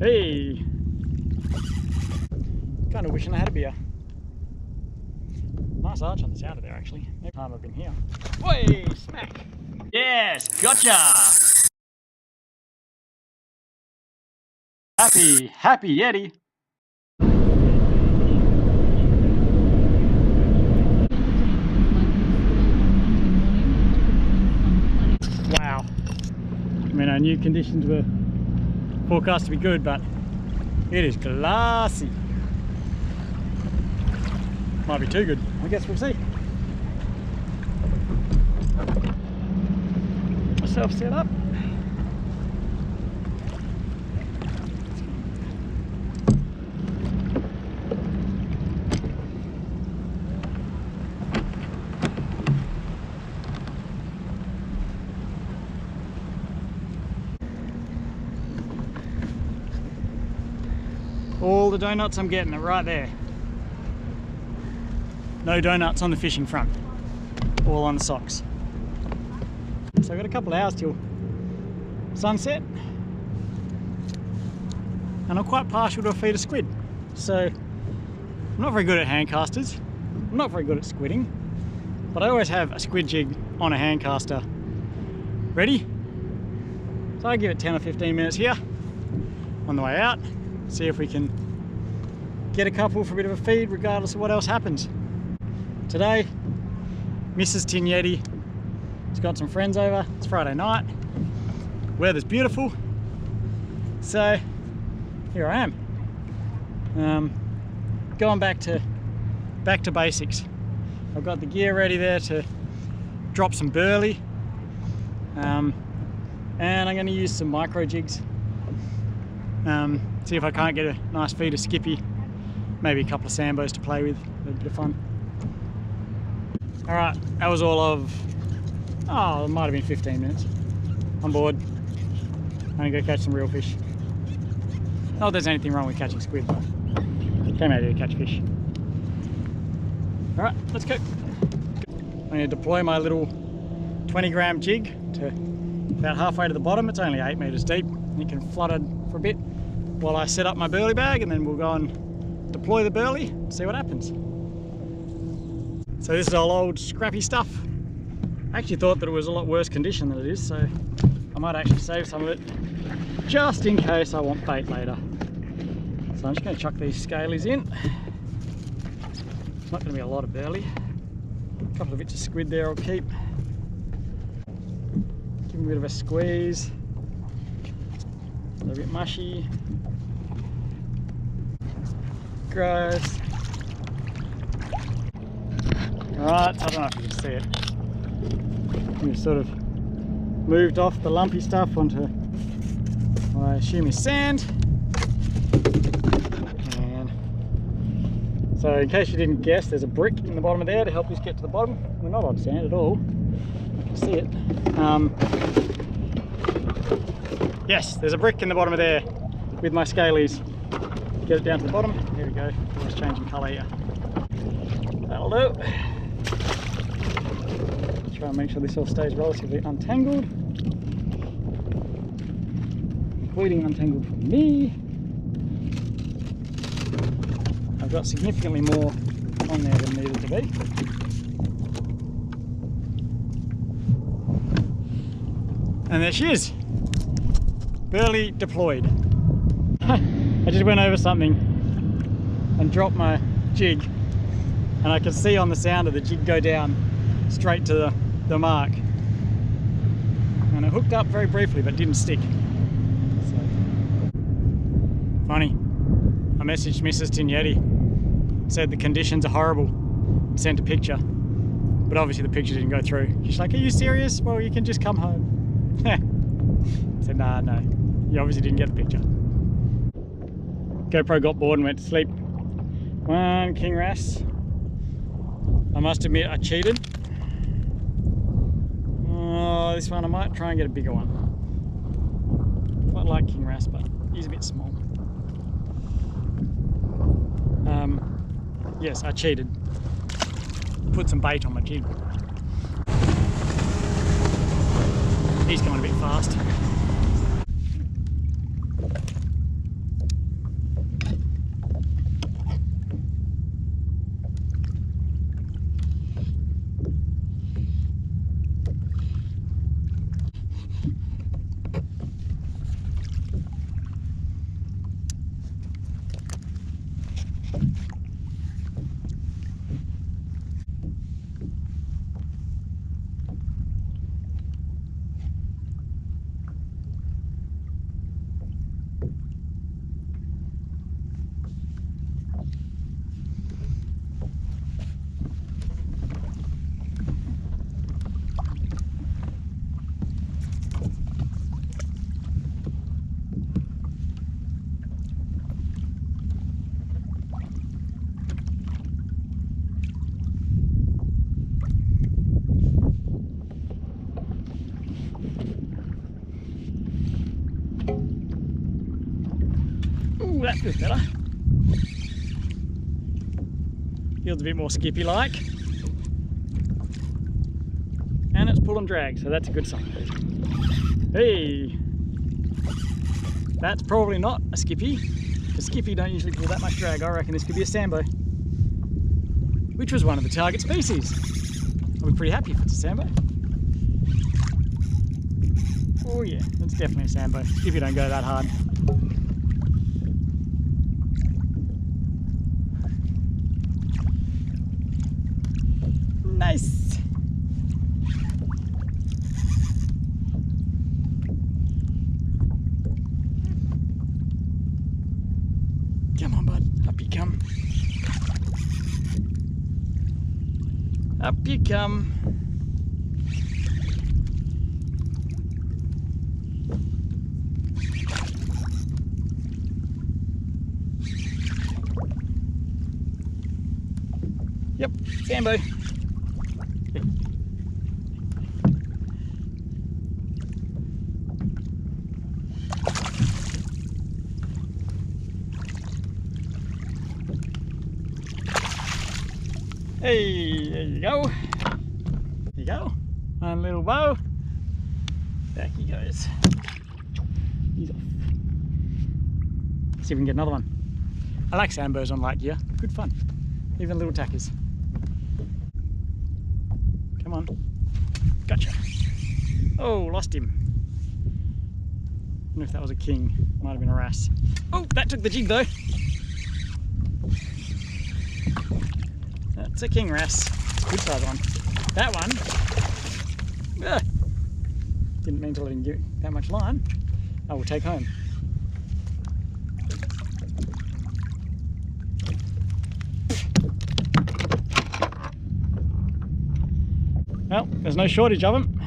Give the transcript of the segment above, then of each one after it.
Hey! Kind of wishing I had a beer. Nice arch on the sound of there actually. Next time I've been here. Way! Smack! Yes! Gotcha! Happy Yeti! Wow. I mean, I knew conditions were forecast to be good, but it is glassy. Might be too good. I guess we'll see. Myself set up. All the donuts I'm getting are right there. No donuts on the fishing front, all on the socks. So I've got a couple of hours till sunset, and I'm quite partial to a feed of squid. So I'm not very good at hand casters, I'm not very good at squidding, but I always have a squid jig on a hand caster ready. So I give it 10 or 15 minutes here on the way out, see if we can get a couple for a bit of a feed regardless of what else happens. Today, Mrs. Tin-Yetti has got some friends over. It's Friday night. Weather's beautiful. So here I am. Going back to basics. I've got the gear ready there to drop some burley. And I'm going to use some micro jigs. See if I can't get a nice feed of skippy. Maybe a couple of sambos to play with. A bit of fun. Alright, that was all of, it might have been 15 minutes. I'm bored. I'm gonna go catch some real fish. Not that there's anything wrong with catching squid, but came out here to catch fish. Alright, let's go. I'm gonna deploy my little 20-gram jig to about halfway to the bottom. It's only 8 meters deep. You can flood it for a bit while I set up my burley bag, and then we'll go and deploy the burley and see what happens. So this is all old scrappy stuff. I actually thought that it was a lot worse condition than it is, so I might actually save some of it just in case I want bait later. So I'm just going to chuck these scalies in. It's not going to be a lot of burley. A couple of bits of squid there I'll keep. Give them a bit of a squeeze. They're a bit mushy. Gross. Alright, I don't know if you can see it. We've sort of moved off the lumpy stuff onto what I assume is sand. And so in case you didn't guess, there's a brick in the bottom of there to help us get to the bottom. We're not on sand at all. I can see it. Yes, there's a brick in the bottom of there with my scalies. Get it down to the bottom. Here we go. Always changing colour here. That'll do. Try and make sure this all stays relatively untangled. Completely untangled for me. I've got significantly more on there than needed to be. And there she is. Burley deployed. I just went over something and dropped my jig, and I could see on the sound of the jig go down straight to the mark, and it hooked up very briefly but didn't stick. So, funny. I messaged Mrs. Tin-Yetti, said the conditions are horrible, sent a picture, but obviously the picture didn't go through. She's like, are you serious? Well, you can just come home. I said, nah, no, you obviously didn't get the picture. GoPro got bored and went to sleep. One king wrasse. I must admit I cheated. Oh, this one I might try and get a bigger one. Quite like king wrasse, but he's a bit small. Yes, I cheated. Put some bait on my jig. He's going a bit fast. Ooh, that feels better. Feels a bit more skippy-like. And it's pull and drag, so that's a good sign. Hey! That's probably not a skippy. The skippy don't usually pull that much drag. I reckon this could be a sambo, which was one of the target species. I'll be pretty happy if it's a sambo. Oh yeah, that's definitely a sambo. Skippy don't go that hard. Nice! Come on, bud. Up you come. Up you come. Yep, sambo. Hey, there you go. There you go. One little bow. Back he goes. He's off. See if we can get another one. I like sambos on lake here. Good fun. Even little tackers. Come on. Gotcha. Oh, lost him. I don't know if that was a king. Might have been a wrasse. Oh, that took the jig though. That's a king wrasse. Good size one. That one. Didn't mean to let him get that much line. I will take home. Well, there's no shortage of them.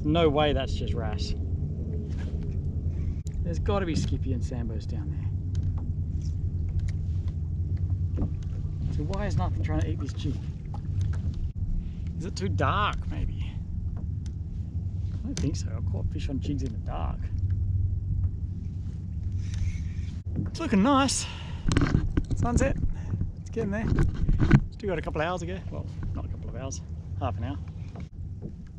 No way that's just wrasse. There's got to be skippy and sambos down there. So why is nothing trying to eat this jig? Is it too dark, maybe? I don't think so. I've caught fish on jigs in the dark. It's looking nice. Sunset. It's getting there. Still got a couple of hours ago. Well, not a couple of hours. Half an hour.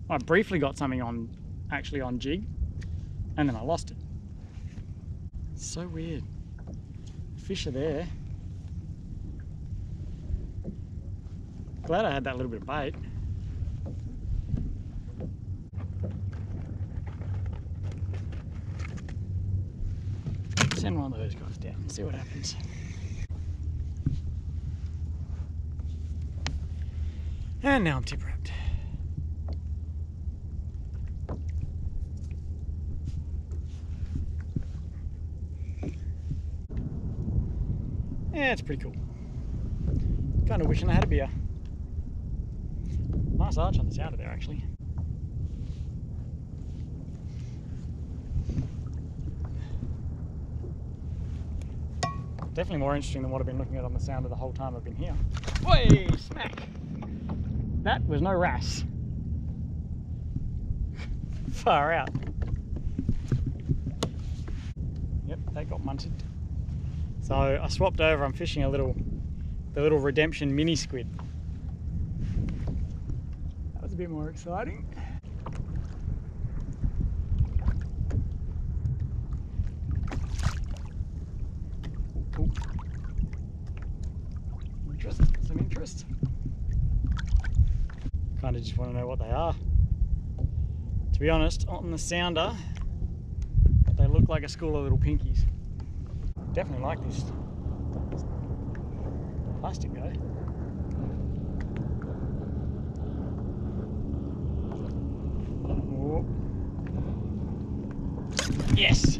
I briefly got something on, actually on jig, and then I lost it. So weird. Fish are there. Glad I had that little bit of bait. Send one of those guys down and see what happens. And now I'm tip wrapped. Yeah, it's pretty cool. Kind of wishing I had a beer. Nice arch on the sounder there, actually. Definitely more interesting than what I've been looking at on the sounder the whole time I've been here. Oi, smack! That was no wrasse. Far out. Yep, that got munted. So I swapped over, I'm fishing the little redemption mini squid. That was a bit more exciting. Ooh. Some interest. Kind of just want to know what they are. To be honest, on the sounder, they look like a school of little pinkies. Definitely like this plastic though. Oh. Yes!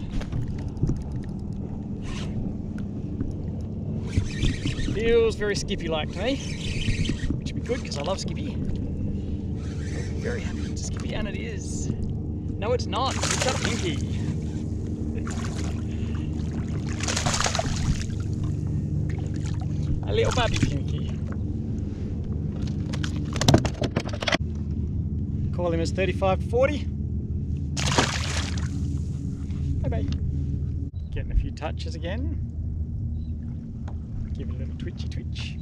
Feels very skippy-like to me, which would be good because I love skippy. Very happy it's a skippy, and it is. No, it's not. It's got a pinky. A little baby pinky. Call him as 35-40. Bye-bye. Getting a few touches again. Give it a little twitchy twitch.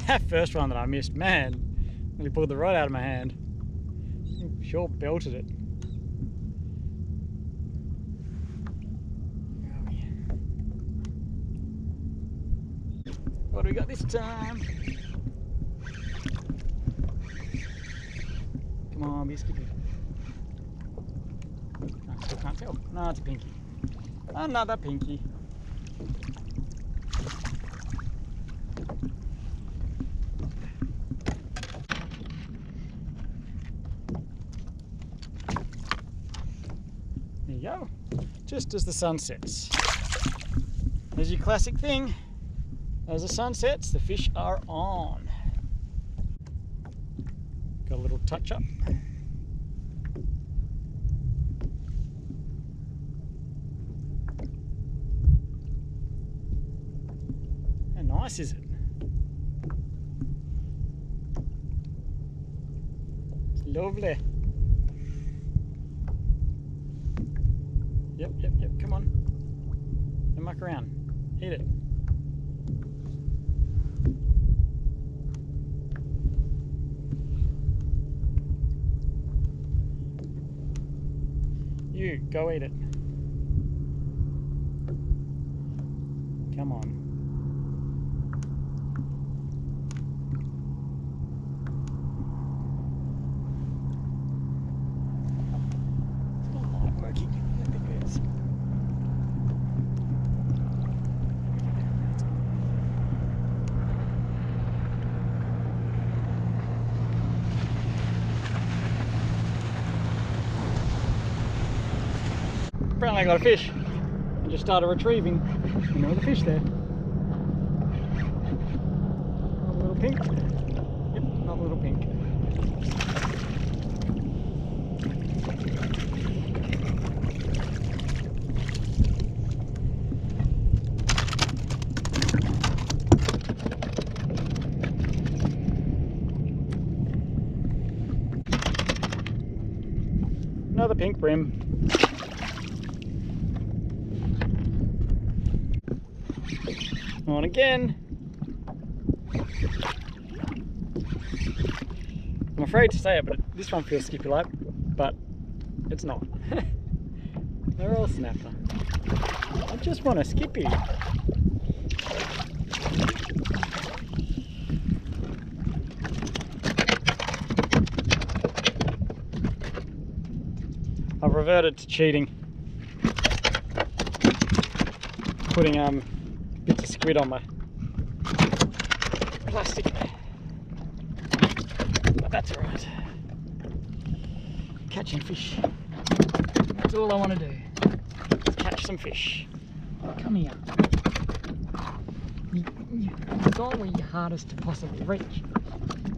That first one that I missed, man, nearly pulled the rod out of my hand. Sure belted it. What do we got this time? Come on, be skippy. I still can't tell. No, it's a pinky. Another pinky. There you go. Just as the sun sets. There's your classic thing. As the sun sets, the fish are on. Got a little touch up. How nice is it? It's lovely. Yep, come on. Don't muck around. Eat it. You, go eat it. Come on. It's not working. I think it is. Apparently I got a fish. I just started retrieving. And there was a fish there. Not a little pink. Yep, not a little pink. Another pink brim. On again. I'm afraid to say it, but this one feels skippy like, but it's not. They're all snapper. I just want a skippy. I've reverted to cheating. Putting bits of squid on my plastic, but that's alright. Catching fish, that's all I want to do, is catch some fish. Come here. You've gone where you're hardest to possibly reach,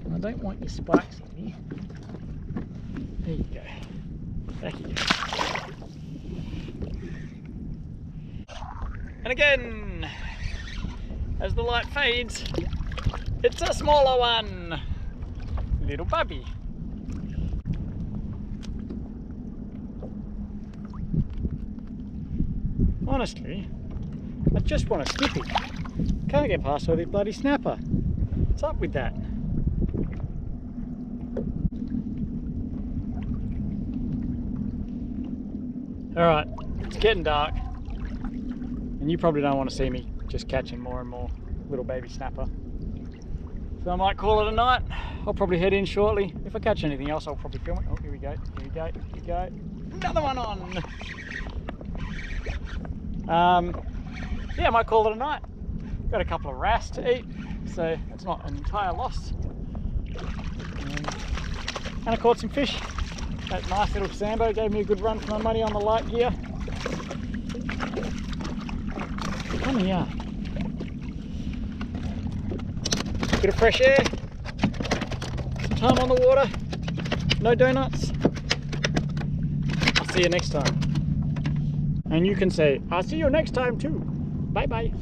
and I don't want your spikes in here. There you go, back you go. And again, as the light fades, it's a smaller one, little bubby. Honestly, I just want a skippy. Can't get past all the bloody snapper. What's up with that? Alright, it's getting dark. And you probably don't want to see me just catching more and more little baby snapper. So I might call it a night. I'll probably head in shortly. If I catch anything else, I'll probably film it. Oh, here we go, here we go, here we go. Another one on! Yeah, I might call it a night. Got a couple of wrasse to eat, so it's not an entire loss. And I caught some fish. That nice little Sambo gave me a good run for my money on the light gear. Come here. Bit of fresh air, some time on the water, no donuts. I'll see you next time. And you can say, I'll see you next time too. Bye bye.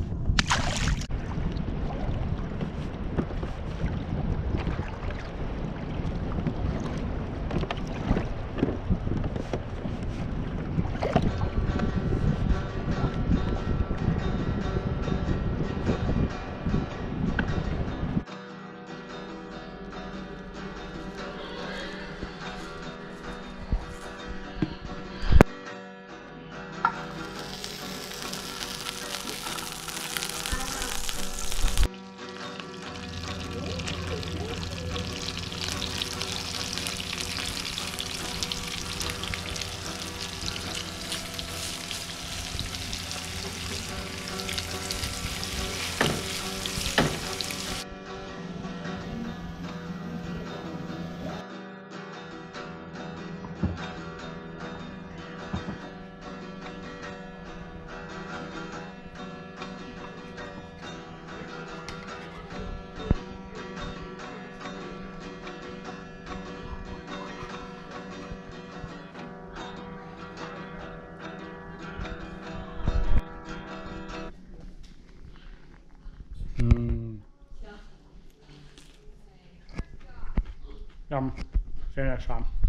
Yum. See you next time.